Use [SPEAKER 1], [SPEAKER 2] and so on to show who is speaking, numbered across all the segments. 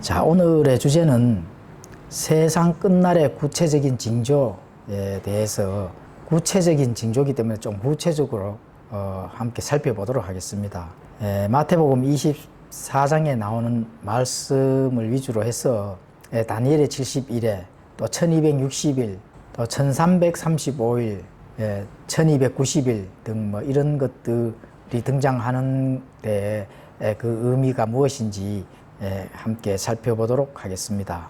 [SPEAKER 1] 자, 오늘의 주제는 세상 끝날의 구체적인 징조에 대해서 구체적인 징조이기 때문에 좀 구체적으로 함께 살펴보도록 하겠습니다. 마태복음 24장에 나오는 말씀을 위주로 해서 다니엘의 70일에 또 1260일 또 1335일 1290일 등 뭐 이런 것들이 등장하는 데에 그 의미가 무엇인지 함께 살펴보도록 하겠습니다.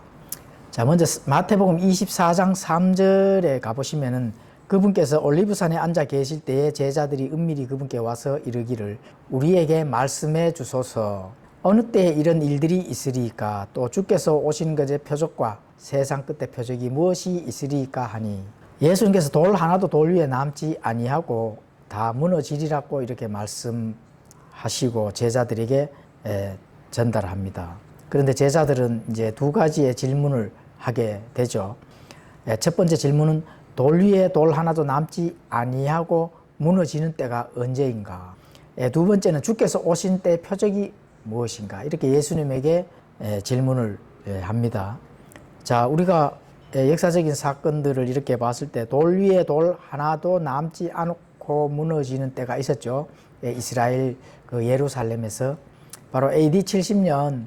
[SPEAKER 1] 자, 먼저 마태복음 24장 3절에 가보시면은 그분께서 올리브산에 앉아 계실 때에 제자들이 은밀히 그분께 와서 이르기를 우리에게 말씀해 주소서. 어느 때에 이런 일들이 있으리이까? 또 주께서 오신 것의 표적과 세상 끝의 표적이 무엇이 있으리이까 하니, 예수님께서 돌 하나도 돌 위에 남지 아니하고 다 무너지리라고 이렇게 말씀하시고 제자들에게 전달합니다. 그런데 제자들은 이제 두 가지의 질문을 하게 되죠. 첫 번째 질문은 돌 위에 돌 하나도 남지 아니하고 무너지는 때가 언제인가? 두 번째는 주께서 오신 때의 표적이 무엇인가? 이렇게 예수님에게 질문을 합니다. 자, 우리가 역사적인 사건들을 이렇게 봤을 때 돌 위에 돌 하나도 남지 않고 무너지는 때가 있었죠. 이스라엘 그 예루살렘에서 바로 AD 70년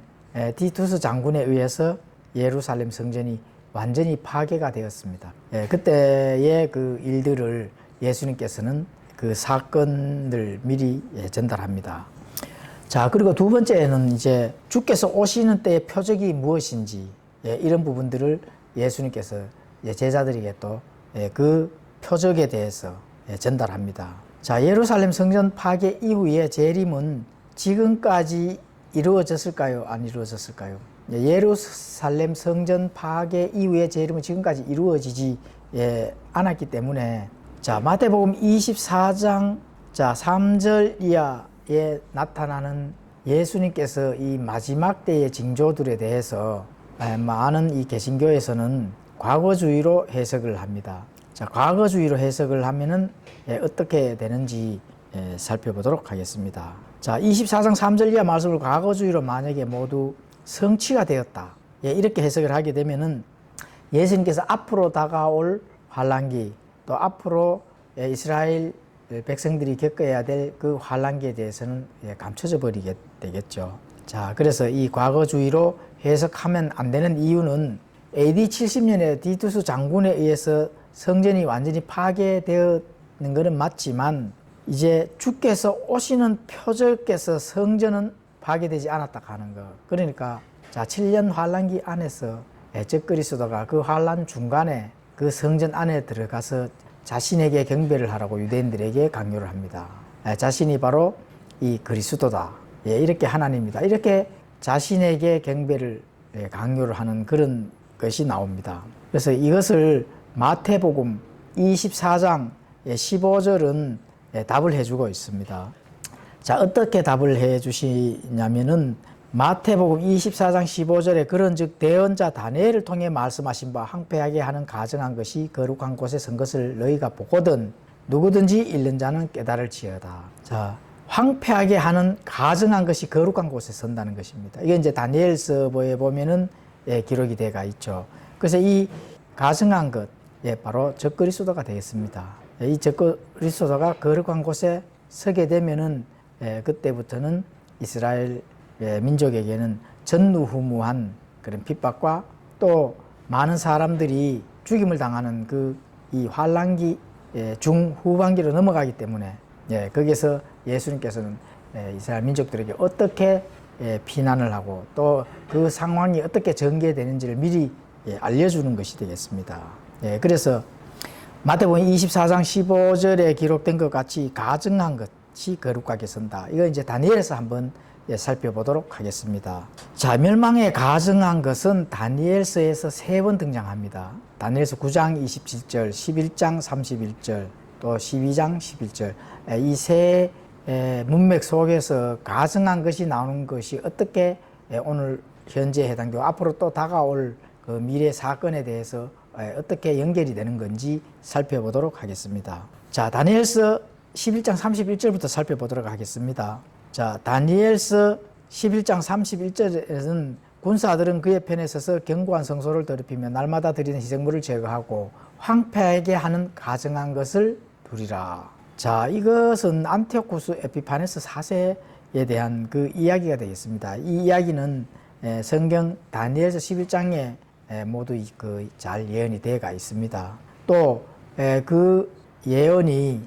[SPEAKER 1] 디투스 장군에 의해서 예루살렘 성전이 완전히 파괴가 되었습니다. 그때의 그 일들을 예수님께서는 그 사건을 미리 전달합니다. 자, 그리고 두 번째는 이제 주께서 오시는 때의 표적이 무엇인지 이런 부분들을 예수님께서 제자들에게 또 그 표적에 대해서 전달합니다. 자, 예루살렘 성전 파괴 이후에 재림은 지금까지 이루어졌을까요? 안 이루어졌을까요? 예루살렘 성전 파괴 이후의 재림은 지금까지 이루어지지 않았기 때문에, 자, 마태복음 24장 3절 이하에 나타나는 예수님께서 이 마지막 때의 징조들에 대해서 많은 이 개신교에서는 과거주의로 해석을 합니다. 자, 과거주의로 해석을 하면은 어떻게 되는지 살펴보도록 하겠습니다. 자, 24장 3절 이하 말씀을 과거주의로 만약에 모두 성취가 되었다, 이렇게 해석을 하게 되면은 예수님께서 앞으로 다가올 환란기, 또 앞으로 이스라엘 백성들이 겪어야 될 그 환란기에 대해서는 감춰져 버리게 되겠죠. 자, 그래서 이 과거주의로 해석하면 안 되는 이유는 AD 70년에 디투스 장군에 의해서 성전이 완전히 파괴되었는 것은 맞지만 이제 주께서 오시는 표적께서 성전은 파괴되지 않았다 하는 거. 그러니까 자, 7년 환란기 안에서 적그리스도가 그 환란 중간에 그 성전 안에 들어가서 자신에게 경배를 하라고 유대인들에게 강요를 합니다. 자신이 바로 이 그리스도다, 이렇게 하나님이다, 이렇게 자신에게 경배를 강요를 하는 그런 것이 나옵니다. 그래서 이것을 마태복음 24장 15절은 답을 해주고 있습니다. 자, 어떻게 답을 해주시냐면은 마태복음 24장 15절에 그런즉 대언자 다니엘을 통해 말씀하신 바 황폐하게 하는 가증한 것이 거룩한 곳에 선 것을 너희가 보거든 누구든지 읽는 자는 깨달을지어다. 자, 황폐하게 하는 가증한 것이 거룩한 곳에 선다는 것입니다. 이게 이제 다니엘서보에 보면은 기록이 되어 있죠. 그래서 이 가증한 것, 바로 적그리스도가 되겠습니다. 이 적그리스도가 거룩한 곳에 서게 되면은 그때부터는 이스라엘 민족에게는 전무후무한 그런 핍박과 또 많은 사람들이 죽임을 당하는 그 이 환란기 중후반기로 넘어가기 때문에 거기서 예수님께서는 이스라엘 민족들에게 어떻게 피난을 하고 또 그 상황이 어떻게 전개되는지를 미리 알려주는 것이 되겠습니다. 그래서 마태복음 24장 15절에 기록된 것 같이 가증한 것이 거룩하게 선다. 이거 이제 다니엘에서 한번 살펴보도록 하겠습니다. 자, 멸망에 가증한 것은 다니엘서에서 3번 등장합니다. 다니엘서 9장 27절, 11장 31절, 또 12장 11절. 이 세 문맥 속에서 가증한 것이 나오는 것이 어떻게 오늘 현재에 해당되고 앞으로 또 다가올 그 미래 사건에 대해서 어떻게 연결이 되는 건지 살펴보도록 하겠습니다. 자, 다니엘서 11장 31절부터 살펴보도록 하겠습니다. 자, 다니엘서 11장 31절에는 군사들은 그의 편에 서서 견고한 성소를 더럽히며 날마다 드리는 희생물을 제거하고 황폐하게 하는 가증한 것을 두리라. 자, 이것은 안티오코스 에피파네스 4세에 대한 그 이야기가 되겠습니다. 이 이야기는 성경 다니엘서 11장에 모두 잘 예언이 되어가 있습니다. 또 그 예언이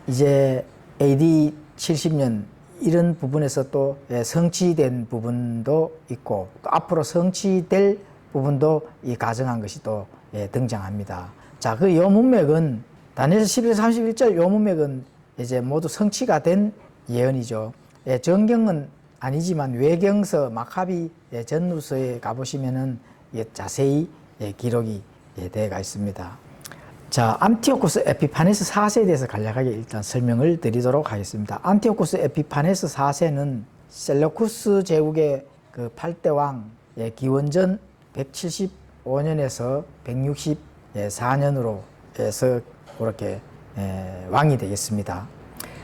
[SPEAKER 1] 이제 AD 70년 이런 부분에서 또 성취된 부분도 있고 또 앞으로 성취될 부분도 이 가정한 것이 또 등장합니다. 자, 그 요 문맥은 다니엘서 11장 31절 요 문맥은 이제 모두 성취가 된 예언이죠. 정경은 아니지만 외경서 마카비 전후서에 가보시면은 자세히 기록이 되어가 있습니다. 자, 안티오코스 에피파네스 4세에 대해서 간략하게 일단 설명을 드리도록 하겠습니다. 안티오코스 에피파네스 4세는 셀러쿠스 제국의 그 8대 왕, 기원전 175년에서 164년으로 해서 그렇게 왕이 되겠습니다.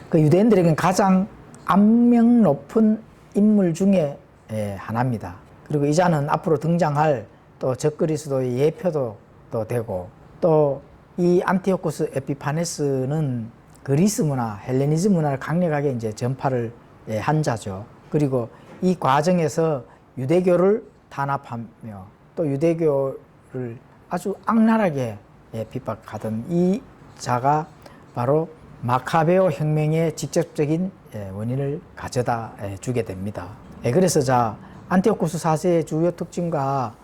[SPEAKER 1] 그 유대인들에게는 가장 악명 높은 인물 중에 하나입니다. 그리고 이 자는 앞으로 등장할 또 적그리스도의 예표도 또 되고 또 이 안티오코스 에피파네스는 그리스 문화, 헬레니즘 문화를 강력하게 이제 전파를 한 자죠. 그리고 이 과정에서 유대교를 탄압하며 또 유대교를 아주 악랄하게 핍박하던 이 자가 바로 마카베오 혁명의 직접적인 원인을 가져다 주게 됩니다. 그래서 자, 안티오코스 4세의 주요 특징과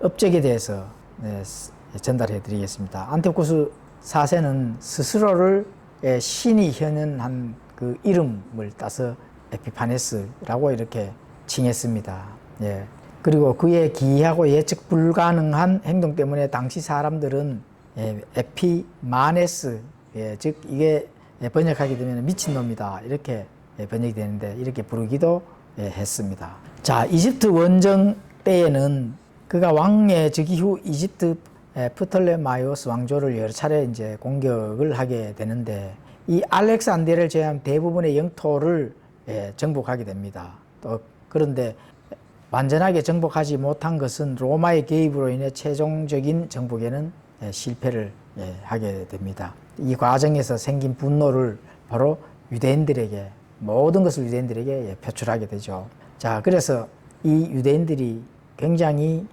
[SPEAKER 1] 업적에 대해서 전달해 드리겠습니다. 안티오코스 4세는 스스로를 신이 현현한 그 이름을 따서 에피파네스라고 이렇게 칭했습니다. 그리고 그의 기이하고 예측 불가능한 행동 때문에 당시 사람들은 에피마네스, 즉 이게 번역하게 되면 미친놈이다 이렇게 번역이 되는데 이렇게 부르기도 했습니다. 자, 이집트 원정 때에는 그가 왕의 즉위 후 이집트 프톨레마이오스 왕조를 여러 차례 이제 공격을 하게 되는데 이 알렉산드리아를 제외한 대부분의 영토를 정복하게 됩니다. 또 그런데 완전하게 정복하지 못한 것은 로마의 개입으로 인해 최종적인 정복에는 실패를 하게 됩니다. 이 과정에서 생긴 분노를 바로 유대인들에게 모든 것을 유대인들에게 표출하게 되죠. 자, 그래서 이 유대인들이 굉장히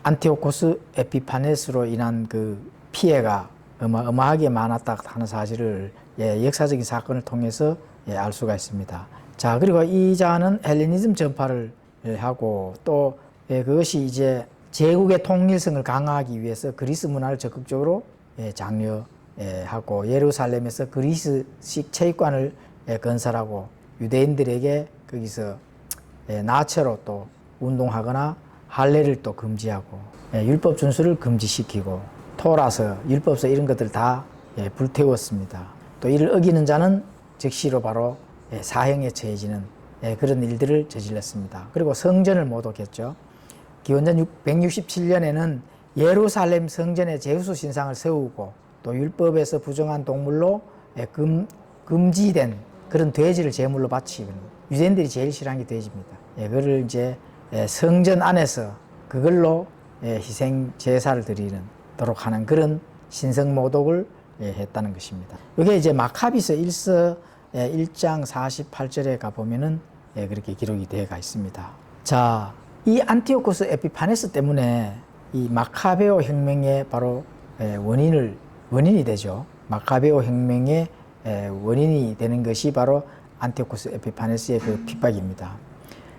[SPEAKER 1] 안티오코스 에피파네스로 인한 그 피해가 어마어마하게 많았다 하는 사실을 역사적인 사건을 통해서 알 수가 있습니다. 자, 그리고 이 자는 헬레니즘 전파를 하고 또 그것이 이제 제국의 통일성을 강화하기 위해서 그리스 문화를 적극적으로 장려하고 예루살렘에서 그리스식 체육관을 건설하고 유대인들에게 거기서 나체로 또 운동하거나 할례를 또 금지하고 율법 준수를 금지시키고 토라서 율법서 이런 것들 다 불태웠습니다. 또 이를 어기는 자는 즉시로 바로 사형에 처해지는 그런 일들을 저질렀습니다. 그리고 성전을 모독했죠. 기원전 167년에는 예루살렘 성전에 제우스 신상을 세우고 또 율법에서 부정한 동물로 금지된 그런 돼지를 제물로 바치고 유대인들이 제일 싫어하는 게 돼지입니다. 그걸 이제 성전 안에서 그걸로 희생 제사를 드리도록 하는 그런 신성 모독을 했다는 것입니다. 이게 이제 마카비서 1서 1장 48절에 가보면은 그렇게 기록이 되어가 있습니다. 자, 이 안티오코스 에피파네스 때문에 이 마카베오 혁명의 바로 원인이 되죠. 마카베오 혁명의 원인이 되는 것이 바로 안티오코스 에피파네스의 그 핍박입니다.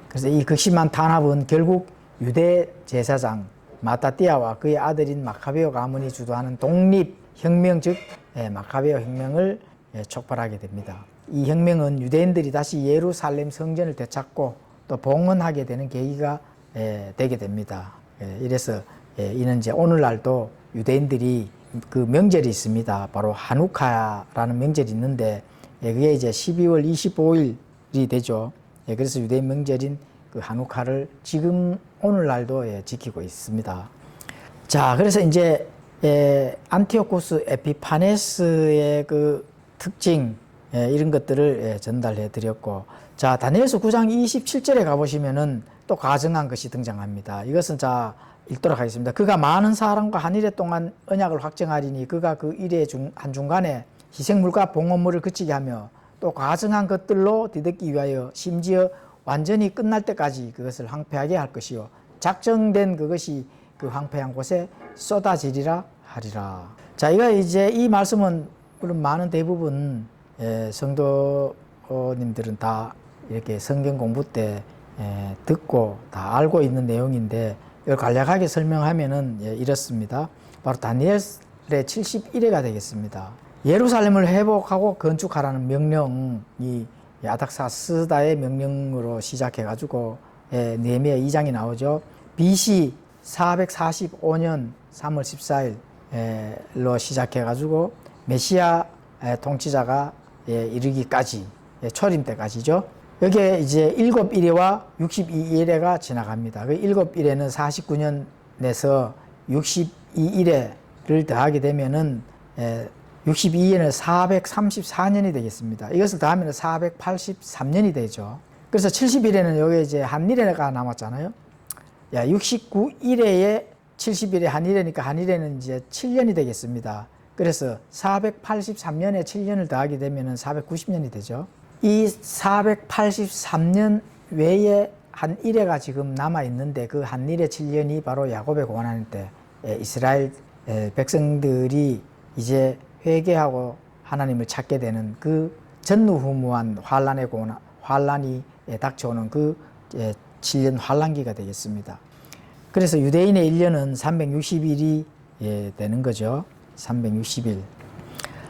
[SPEAKER 1] 그래서 이 극심한 탄압은 결국 유대 제사장 마따띠아와 그의 아들인 마카베오 가문이 주도하는 독립혁명 즉 마카베오 혁명을 촉발하게 됩니다. 이 혁명은 유대인들이 다시 예루살렘 성전을 되찾고 또 봉헌하게 되는 계기가 되게 됩니다. 이래서 이는 이제 오늘날도 유대인들이 그 명절이 있습니다. 바로 하누카라는 명절이 있는데 그게 이제 12월 25일이 되죠. 그래서 유대인 명절인 그 하누카를 지금 오늘날도 지키고 있습니다. 자, 그래서 이제 안티오코스 에피파네스의 그 특징 이런 것들을 전달해 드렸고, 자, 다니엘서 9장 27절에 가보시면은 또 가증한 것이 등장합니다. 이것은 자 읽도록 하겠습니다. 그가 많은 사람과 한 일에 동안 언약을 확정하리니 그가 그 일의 한중간에 희생물과 봉헌물을 그치게 하며 또 가증한 것들로 뒤덮기 위하여 심지어 완전히 끝날 때까지 그것을 황폐하게 할 것이요 작정된 그것이 그 황폐한 곳에 쏟아지리라 하리라. 자, 이거 이제 이 말씀은 물론 많은 대부분 성도님들은 다 이렇게 성경 공부 때 듣고 다 알고 있는 내용인데 이걸 간략하게 설명하면은 이렇습니다. 바로 다니엘의 71회가 되겠습니다. 예루살렘을 회복하고 건축하라는 명령이 아닥사스다의 명령으로 시작해가지고 느헤미야 2장이 나오죠. BC 445년 3월 14일로 시작해가지고 메시아 통치자가 이르기까지 초림 때까지죠. 여기에 이제 7일회와 62일회가 지나갑니다. 그 7일회는 49년 내서 62일회를 더하게 되면은 62일에는 434년이 되겠습니다. 이것을 더하면 483년이 되죠. 그래서 70일에는 여기 이제 한일회가 남았잖아요. 69일회에 70일에 한일회니까 한일회는 이제 7년이 되겠습니다. 그래서 483년에 7년을 더하게 되면은 490년이 되죠. 이 483년 외에 한일회가 지금 남아 있는데 그 한일회 7년이 바로 야곱의 고난의 때 이스라엘 백성들이 이제 회개하고 하나님을 찾게 되는 그 전무후무한 환란이 닥쳐오는 그 7년 환란기가 되겠습니다. 그래서 유대인의 1년은 360일이 되는 거죠. 360일.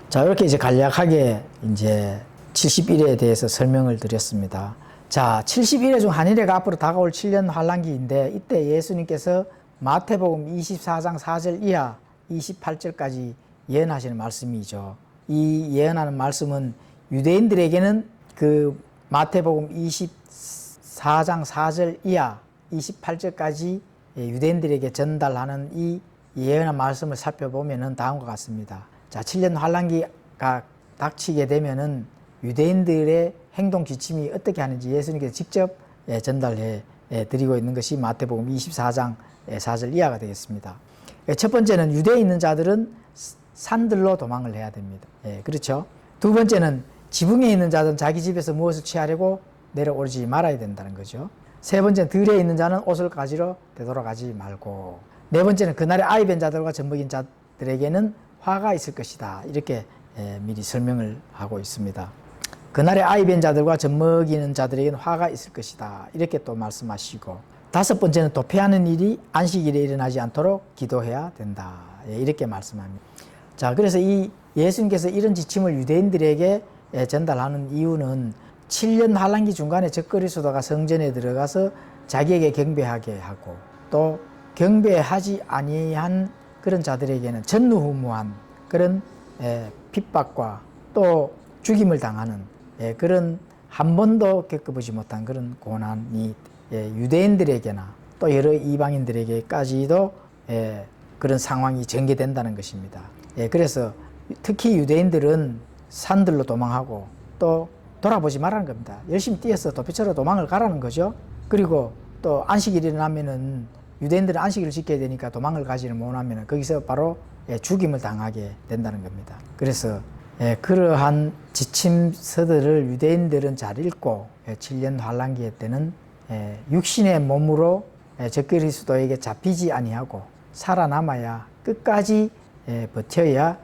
[SPEAKER 1] 자, 이렇게 이제 간략하게 이제 71회에 대해서 설명을 드렸습니다. 자, 71회 중 한일회가 앞으로 다가올 7년 환란기인데 이때 예수님께서 마태복음 24장 4절 이하 28절까지 예언하시는 말씀이죠. 이 예언하는 말씀은 유대인들에게는 그 마태복음 24장 4절 이하 28절까지 유대인들에게 전달하는 이 예언한 말씀을 살펴보면은 다음과 같습니다. 자, 7년 환란기가 닥치게 되면은 유대인들의 행동 지침이 어떻게 하는지 예수님께서 직접 전달해 드리고 있는 것이 마태복음 24장 4절 이하가 되겠습니다. 첫 번째는 유대에 있는 자들은 산들로 도망을 해야 됩니다. 그렇죠. 두 번째는 지붕에 있는 자들은 자기 집에서 무엇을 취하려고 내려오지 말아야 된다는 거죠. 세 번째는 들에 있는 자는 옷을 가지러 되돌아가지 말고. 네 번째는 그날에 아이 뵌 자들과 젖먹인 자들에게는 화가 있을 것이다. 이렇게 미리 설명을 하고 있습니다. 그날에 아이 뵌 자들과 젖먹이는 자들에게는 화가 있을 것이다. 이렇게 또 말씀하시고, 다섯 번째는 도피하는 일이 안식일에 일어나지 않도록 기도해야 된다. 이렇게 말씀합니다. 자, 그래서 이 예수님께서 이런 지침을 유대인들에게 전달하는 이유는 7년 환란기 중간에 적그리스도가 성전에 들어가서 자기에게 경배하게 하고 또 경배하지 아니한 그런 자들에게는 전무후무한 그런 핍박과 또 죽임을 당하는 그런 한 번도 겪어보지 못한 그런 고난이 유대인들에게나 또 여러 이방인들에게까지도 그런 상황이 전개된다는 것입니다. 그래서 특히 유대인들은 산들로 도망하고 또 돌아보지 말라는 겁니다. 열심히 뛰어서 도피처로 도망을 가라는 거죠. 그리고 또 안식일이 일어나면은 유대인들은 안식일을 지켜야 되니까 도망을 가지를 못하면 거기서 바로 죽임을 당하게 된다는 겁니다. 그래서 그러한 지침서들을 유대인들은 잘 읽고 7년 환란기에 때는 육신의 몸으로 적그리스도에게 잡히지 아니하고 살아남아야 끝까지 버텨야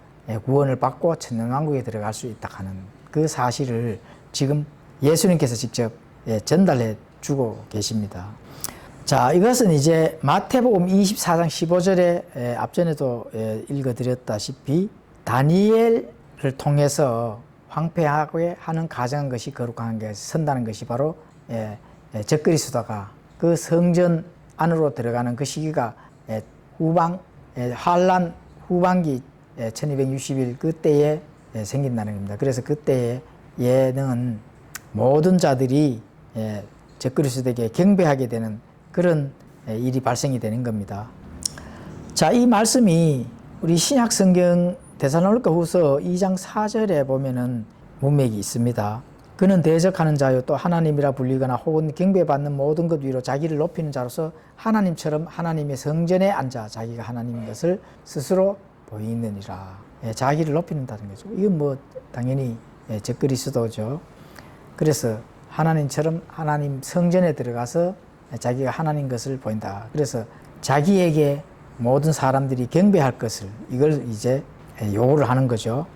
[SPEAKER 1] 구원을 받고 천년왕국에 들어갈 수 있다 하는 그 사실을 지금 예수님께서 직접 전달해 주고 계십니다. 자, 이것은 이제 마태복음 24장 15절에 앞전에도 읽어드렸다시피 다니엘을 통해서 황폐하게 하는 가정한 것이 거룩한 것이 선다는 것이 바로 적그리스도가 그 성전 안으로 들어가는 그 시기가 환란 후반기 1260일 그때에 생긴다는 겁니다. 그래서 그때에 예는 모든 자들이 적그리스도에게 경배하게 되는 그런 일이 발생이 되는 겁니다. 자, 이 말씀이 우리 신약 성경 데살로니가 후서 2장 4절에 보면은 문맥이 있습니다. 그는 대적하는 자요 또 하나님이라 불리거나 혹은 경배받는 모든 것 위로 자기를 높이는 자로서 하나님처럼 하나님의 성전에 앉아 자기가 하나님인 것을 스스로 보이느니라. 자기를 높이는다는 거죠. 이건 뭐 당연히 적그리스도죠. 그래서 하나님처럼 하나님 성전에 들어가서 자기가 하나님 것을 보인다. 그래서 자기에게 모든 사람들이 경배할 것을 이걸 이제 요구를 하는 거죠.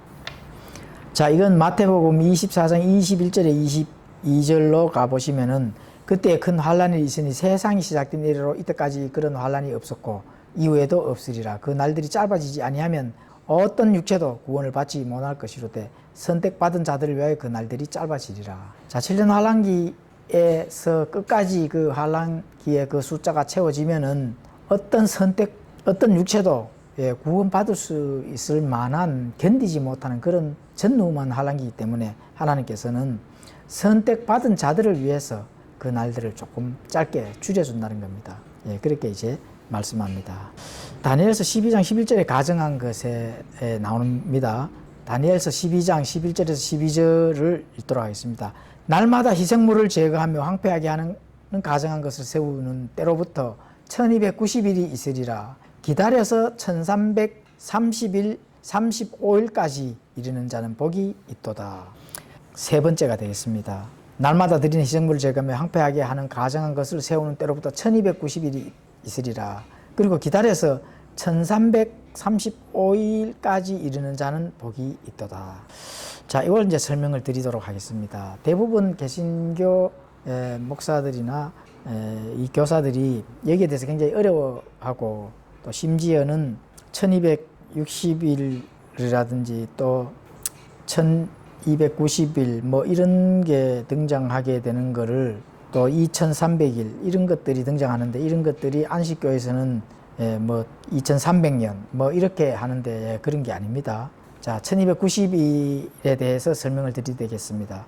[SPEAKER 1] 자, 이건 마태복음 24장 21절에 22절로 가보시면은 그때 큰 환란이 있으니 세상이 시작된 이래로 이때까지 그런 환란이 없었고 이후에도 없으리라. 그 날들이 짧아지지 아니하면 어떤 육체도 구원을 받지 못할 것이로되 선택받은 자들을 위하여 그 날들이 짧아지리라. 자, 7년 환란기에서 끝까지 그 환란기의 그 숫자가 채워지면은 어떤 육체도 구원받을 수 있을 만한 견디지 못하는 그런 전무한 환란기이기 때문에 하나님께서는 선택받은 자들을 위해서 그 날들을 조금 짧게 줄여준다는 겁니다. 그렇게 이제 말씀합니다. 다니엘서 12장 11절에 가정한 것에 나옵니다. 다니엘서 12장 11절에서 12절을 읽도록 하겠습니다. 날마다 희생물을 제거하며 황폐하게 하는 가정한 것을 세우는 때로부터 1290일이 있으리라. 기다려서 1330일 35일까지 이르는 자는 복이 있도다. 세 번째가 되겠습니다. 날마다 드리는 희생물을 제거하며 황폐하게 하는 가정한 것을 세우는 때로부터 1290일이 있으리라. 그리고 기다려서 1335일까지 이르는 자는 복이 있도다. 자, 이걸 이제 설명을 드리도록 하겠습니다. 대부분 개신교 목사들이나 이 교사들이 여기에 대해서 굉장히 어려워하고 또 심지어는 1260일이라든지 또 1290일 뭐 이런 게 등장하게 되는 거를 또 2300일 이런 것들이 등장하는데 이런 것들이 안식교에서는 뭐 2300년 뭐 이렇게 하는데 그런 게 아닙니다. 자, 1290일에 대해서 설명을 드리겠습니다.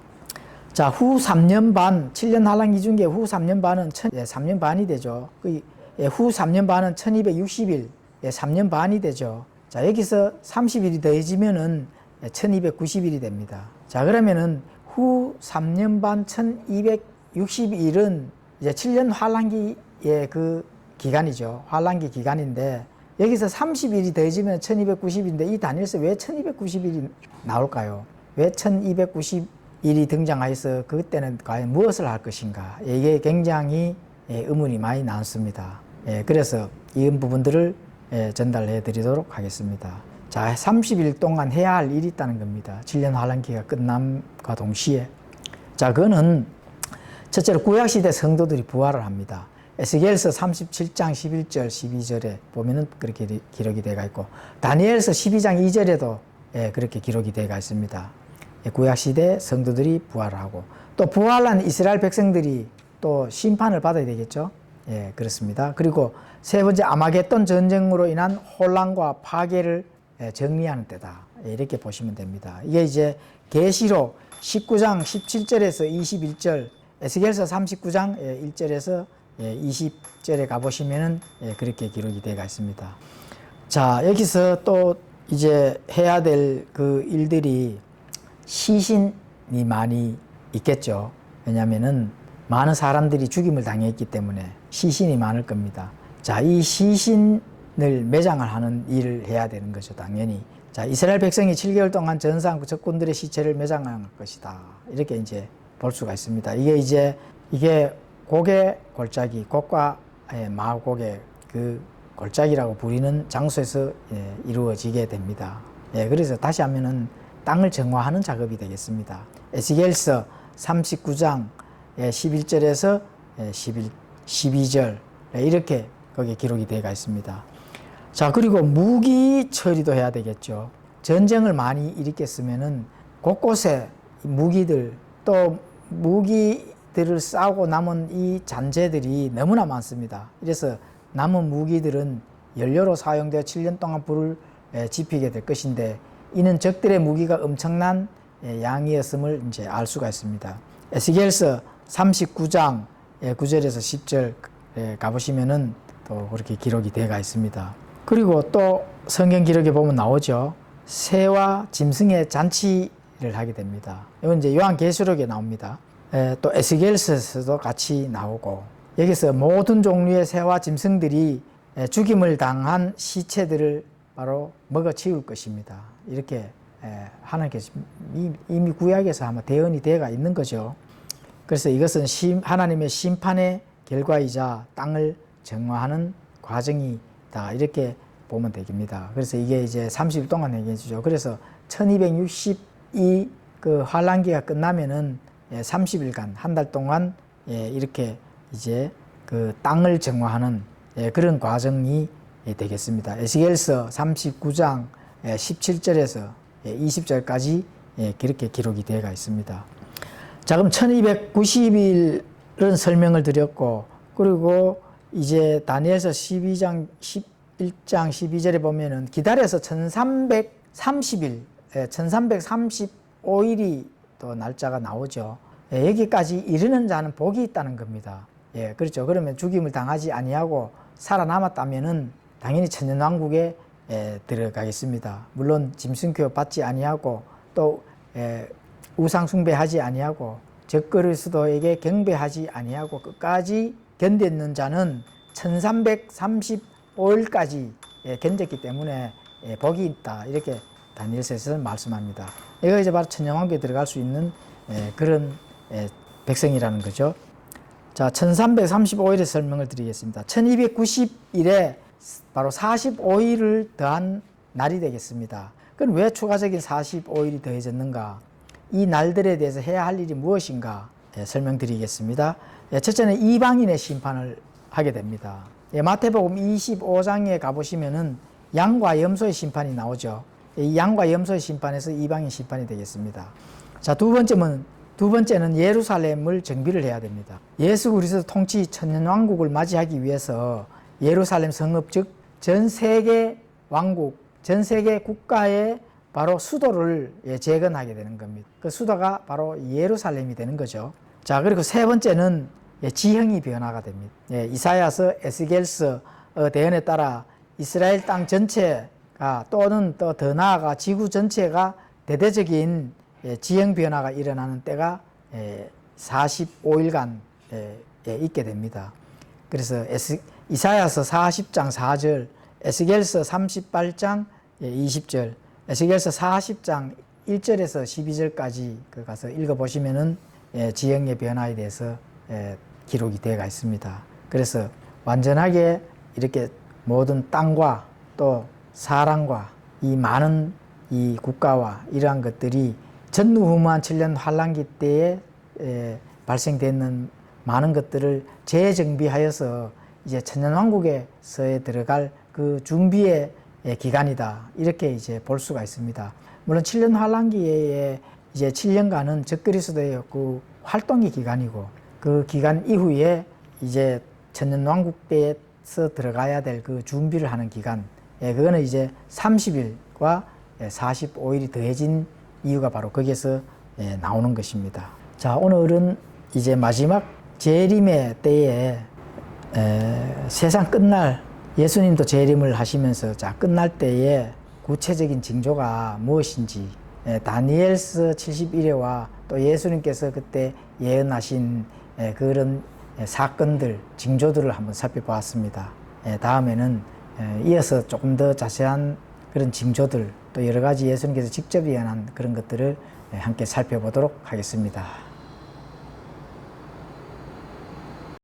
[SPEAKER 1] 자, 후 3년 반, 7년 환란기 중에 후 3년 반은 3년 반이 되죠. 후 3년 반은 1260일, 3년 반이 되죠. 자, 여기서 30일이 더해지면은 1290일이 됩니다. 자, 그러면은 후 3년 반 1260일은 이제 7년 환란기의 그 기간이죠. 환란기 기간인데 여기서 30일이 더해지면 1290일인데 이 다니엘서 왜 1290일이 나올까요? 왜 1290일이 등장해서 그때는 과연 무엇을 할 것인가? 이게 굉장히 의문이 많이 나왔습니다. 그래서 이런 부분들을 전달해 드리도록 하겠습니다. 자, 30일 동안 해야 할 일이 있다는 겁니다. 7년 환란기가 끝남과 동시에. 자, 그거는 첫째로 구약시대 성도들이 부활을 합니다. 에스겔서 37장 11절 12절에 보면은 그렇게 기록이 되어 있고 다니엘서 12장 2절에도 그렇게 기록이 되어 있습니다. 구약시대 성도들이 부활을 하고 또 부활한 이스라엘 백성들이 또 심판을 받아야 되겠죠. 그렇습니다. 그리고 세 번째 아마겟돈 전쟁으로 인한 혼란과 파괴를 정리하는 때다. 이렇게 보시면 됩니다. 이게 이제 계시록 19장 17절에서 21절, 에스겔서 39장 1절에서 20절에 가보시면은 그렇게 기록이 되어 있습니다. 자, 여기서 또 이제 해야 될 그 일들이 시신이 많이 있겠죠. 왜냐면은 많은 사람들이 죽임을 당했기 때문에 시신이 많을 겁니다. 자, 이 시신을 매장을 하는 일을 해야 되는 거죠, 당연히. 자, 이스라엘 백성이 7개월 동안 전상 적군들의 시체를 매장할 것이다. 이렇게 이제 볼 수가 있습니다. 이게 고개 골짜기, 곡과 마곡의 그 골짜기라고 부리는 장소에서 이루어지게 됩니다. 그래서 다시 하면은 땅을 정화하는 작업이 되겠습니다. 에스겔서 39장 11절에서 12절 이렇게 거기에 기록이 되어 있습니다. 자, 그리고 무기 처리도 해야 되겠죠. 전쟁을 많이 일으켰으면은 곳곳에 무기들 또 무기들을 싸우고 남은 이 잔재들이 너무나 많습니다. 그래서 남은 무기들은 연료로 사용되어 7년 동안 불을 지피게 될 것인데 이는 적들의 무기가 엄청난 양이었음을 이제 알 수가 있습니다. 에스겔서 39장 9절에서 10절 가보시면은 또 그렇게 기록이 되어 있습니다. 그리고 또 성경 기록에 보면 나오죠. 새와 짐승의 잔치를 일을 하게 됩니다. 이건 이제 요한계시록에 나옵니다. 또 에스겔서에서도 같이 나오고, 여기서 모든 종류의 새와 짐승들이 죽임을 당한 시체들을 바로 먹어치울 것입니다. 이렇게 하나님께서 이미 구약에서 아마 대언이 되어가 있는 거죠. 그래서 이것은 하나님의 심판의 결과이자 땅을 정화하는 과정이다, 이렇게 보면 되겠습니다. 그래서 이게 이제 30일 동안 얘기해주죠. 그래서 1262 그 환란기가 끝나면은 30일간 한 달 동안 이렇게 이제 그 땅을 정화하는 그런 과정이 되겠습니다. 에스겔서 39장 17절에서 20절까지 그렇게 기록이 되어 있습니다. 자, 그럼 1290일은 설명을 드렸고, 그리고 이제 다니엘서 12장 11장 12절에 보면은 기다려서 1330일 1335일이 또 날짜가 나오죠. 여기까지 이르는 자는 복이 있다는 겁니다. 그렇죠. 그러면 죽임을 당하지 아니하고 살아남았다면은 당연히 천년왕국에 들어가겠습니다. 물론 짐승교육 받지 아니하고 또 우상 숭배하지 아니하고 적그리 수도에게 경배하지 아니하고 끝까지 견뎠는 자는 1335일까지 견뎠기 때문에 복이 있다, 이렇게 다니엘서에서는 말씀합니다. 이거 이제 바로 천년왕국에 들어갈 수 있는 그런 백성이라는 거죠. 자, 1335일의 설명을 드리겠습니다. 1290일에 바로 45일을 더한 날이 되겠습니다. 그럼 왜 추가적인 45일이 더해졌는가? 이 날들에 대해서 해야 할 일이 무엇인가 설명드리겠습니다. 첫째는 이방인의 심판을 하게 됩니다. 마태복음 25장에 가보시면은 양과 염소의 심판이 나오죠. 이 양과 염소의 심판에서 이방인 심판이 되겠습니다. 자, 두 번째는 예루살렘을 정비를 해야 됩니다. 예수 그리스도 통치 천년왕국을 맞이하기 위해서 예루살렘 성읍, 즉 전 세계 왕국, 전 세계 국가의 바로 수도를 재건하게 되는 겁니다. 그 수도가 바로 예루살렘이 되는 거죠. 자, 그리고 세 번째는 지형이 변화가 됩니다. 이사야서, 에스겔서 대언에 따라 이스라엘 땅 전체가 또는 또 더 나아가 지구 전체가 대대적인 지형 변화가 일어나는 때가 45일간 있게 됩니다. 그래서 이사야서 40장 4절, 에스겔서 38장 20절, 에스겔서 40장 1절에서 12절까지 가서 읽어보시면은 지형의 변화에 대해서 기록이 되어 있습니다. 그래서 완전하게 이렇게 모든 땅과 또 사람과 이 많은 이 국가와 이러한 것들이 전무후무한 7년 환란기 때에 발생되는 많은 것들을 재정비하여서 이제 천년왕국에서에 들어갈 그 준비의 기간이다, 이렇게 이제 볼 수가 있습니다. 물론 7년 환란기에 이제 7년간은 적그리스도의 그 활동의 기간이고, 그 기간 이후에 이제 천년왕국 때에서 들어가야 될 그 준비를 하는 기간, 그거는 이제 30일과 45일이 더해진 이유가 바로 거기에서 나오는 것입니다. 자, 오늘은 이제 마지막 재림의 때에 세상 끝날, 예수님도 재림을 하시면서 자, 끝날 때에 구체적인 징조가 무엇인지, 다니엘서 71회와 또 예수님께서 그때 예언하신 그런 사건들, 징조들을 한번 살펴보았습니다. 다음에는 이어서 조금 더 자세한 그런 징조들, 또 여러 가지 예수님께서 직접 예언한 그런 것들을 함께 살펴보도록 하겠습니다.